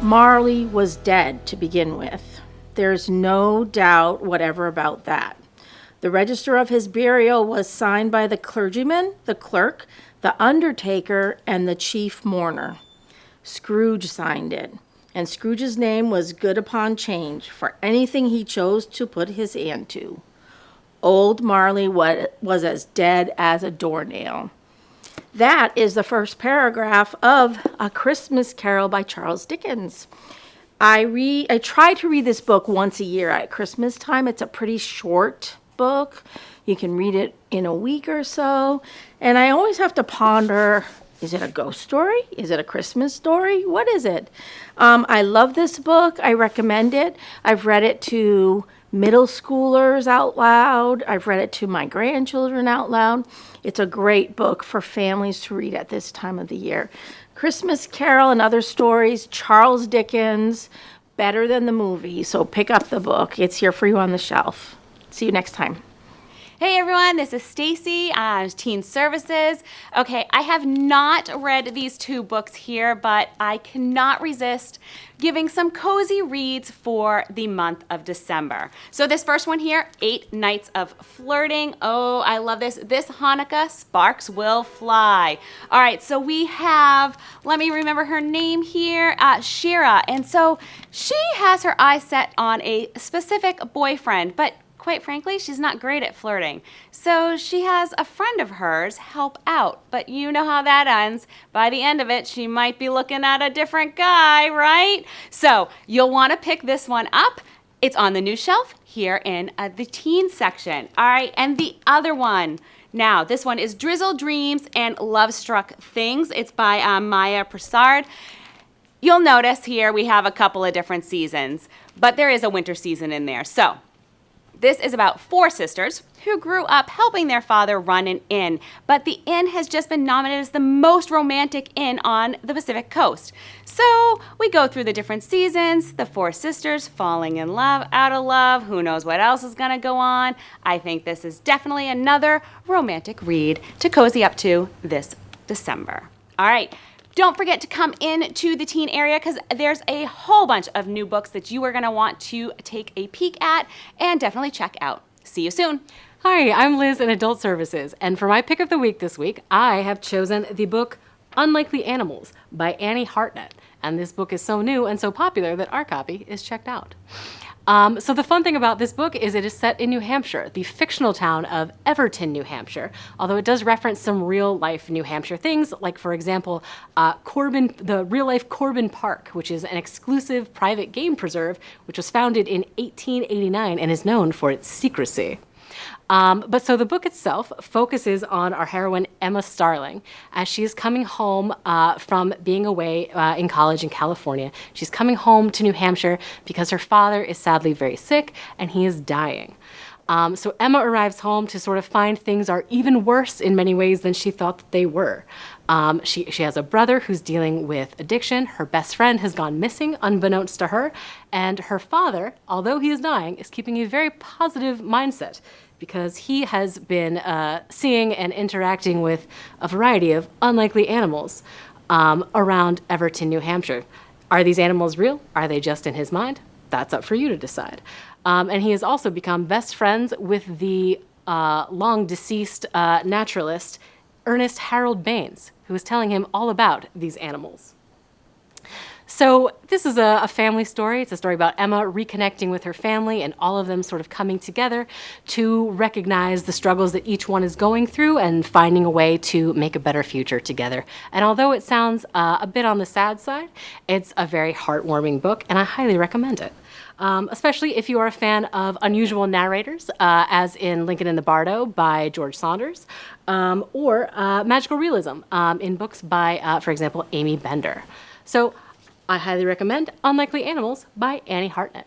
Marley was dead to begin with. There's no doubt whatever about that. The register of his burial was signed by the clergyman, the clerk, the undertaker, and the chief mourner. Scrooge signed it, and Scrooge's name was good upon change for anything he chose to put his hand to. Old Marley was as dead as a doornail. That is the first paragraph of A Christmas Carol by Charles Dickens. I try to read this book once a year at Christmas time. It's a pretty short book. You can read it in a week or so. And I always have to ponder, is it a ghost story? Is it a Christmas story? What is it? I love this book. I recommend it. I've read it to middle schoolers out loud. I've read it to my grandchildren out loud. It's a great book for families to read at this time of the year. Christmas Carol and Other Stories, Charles Dickens, better than the movie. So pick up the book. It's here for you on the shelf. See you next time. Hey everyone, this is Stacy, Teen Services. Okay, I have not read these two books here, but I cannot resist giving some cozy reads for the month of December. So this first one here, 8 Nights of Flirting. Oh, I love this. This Hanukkah, Sparks Will Fly. All right, so we have, let me remember her name here, Shira. And so she has her eyes set on a specific boyfriend, but quite frankly, she's not great at flirting. So she has a friend of hers help out, but you know how that ends. By the end of it, she might be looking at a different guy, right? So you'll want to pick this one up. It's on the new shelf here in the teen section. All right, and the other one. Now, this one is Drizzle Dreams and Love Struck Things. It's by Maya Prasad. You'll notice here we have a couple of different seasons, but there is a winter season in there. So this is about 4 sisters who grew up helping their father run an inn, but the inn has just been nominated as the most romantic inn on the Pacific Coast. So we go through the different seasons, the 4 sisters falling in love, out of love, who knows what else is gonna go on. I think this is definitely another romantic read to cozy up to this December. All right. Don't forget to come in to the teen area because there's a whole bunch of new books that you are going to want to take a peek at and definitely check out. See you soon. Hi, I'm Liz in Adult Services, and for my pick of the week this week, I have chosen the book Unlikely Animals by Annie Hartnett. And this book is so new and so popular that our copy is checked out. So the fun thing about this book is it is set in New Hampshire, the fictional town of Everton, New Hampshire, although it does reference some real-life New Hampshire things, like, for example, the real-life Corbin Park, which is an exclusive private game preserve, which was founded in 1889 and is known for its secrecy. But so the book itself focuses on our heroine, Emma Starling, as she is coming home from being away in college in California. She's coming home to New Hampshire because her father is sadly very sick and he is dying. So Emma arrives home to sort of find things are even worse in many ways than she thought that they were. She has a brother who's dealing with addiction. Her best friend has gone missing, unbeknownst to her. And her father, although he is dying, is keeping a very positive mindset because he has been seeing and interacting with a variety of unlikely animals around Everton, New Hampshire. Are these animals real? Are they just in his mind? That's up for you to decide. And he has also become best friends with the long-deceased naturalist, Ernest Harold Baines, who is telling him all about these animals. So this is a family story. It's a story about Emma reconnecting with her family and all of them sort of coming together to recognize the struggles that each one is going through and finding a way to make a better future together. And although it sounds a bit on the sad side, it's a very heartwarming book, and I highly recommend it. Especially if you are a fan of unusual narrators, as in Lincoln and the Bardo by George Saunders, or magical realism in books by, for example, Amy Bender. So I highly recommend Unlikely Animals by Annie Hartnett.